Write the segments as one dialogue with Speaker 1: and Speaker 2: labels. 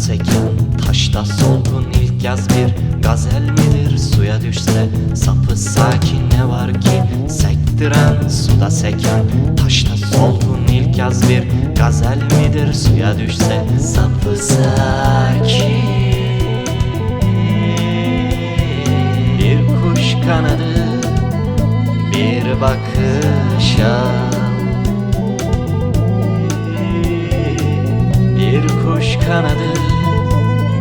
Speaker 1: seken taşta solgun ilk yaz bir gazel midir? Suya düşse sapı sakin ne var ki sektiren, suda seken taşta solgun ilk yaz bir gazel midir? Suya düşse sapı sakin bir kuş kanadı bir bakışa, bir kuş kanadı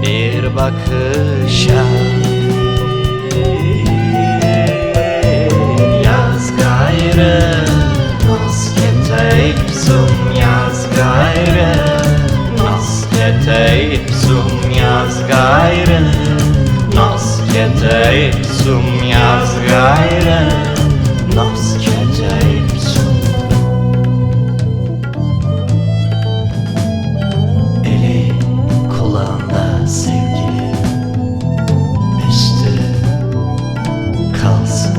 Speaker 1: bir bakışa. Yaz gayrı nosketeyip zum, yaz gayrı nosketeyip zum, yaz gayrı nosketeyip zum, yaz gayrı nosketeyip zum. Eli kulağında sevgili, üstü kalsın,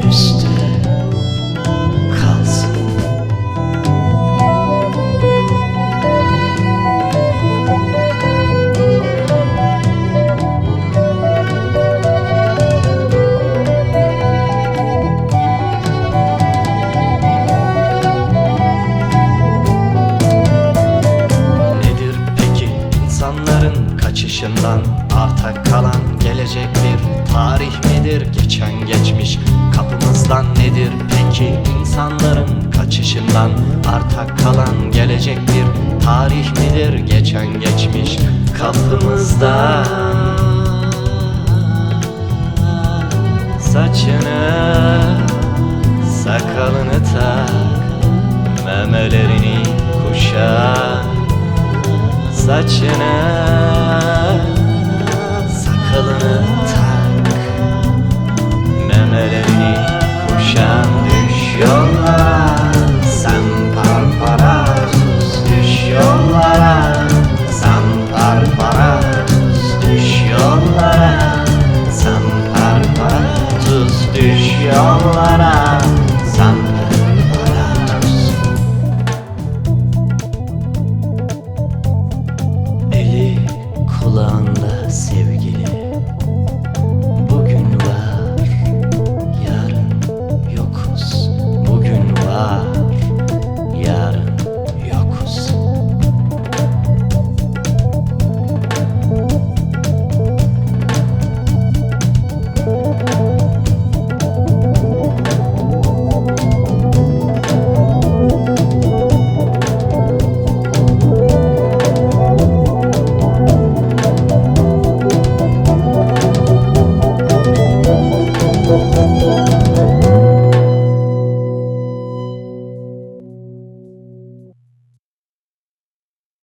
Speaker 1: üstü kalsın. Kaçışından arta kalan gelecek bir tarih midir? Geçen geçmiş kapımızdan nedir peki? İnsanların kaçışından arta kalan gelecek bir tarih midir? Geçen geçmiş kapımızdan. Saçını sakalını tak, memelerini kuşa, saçını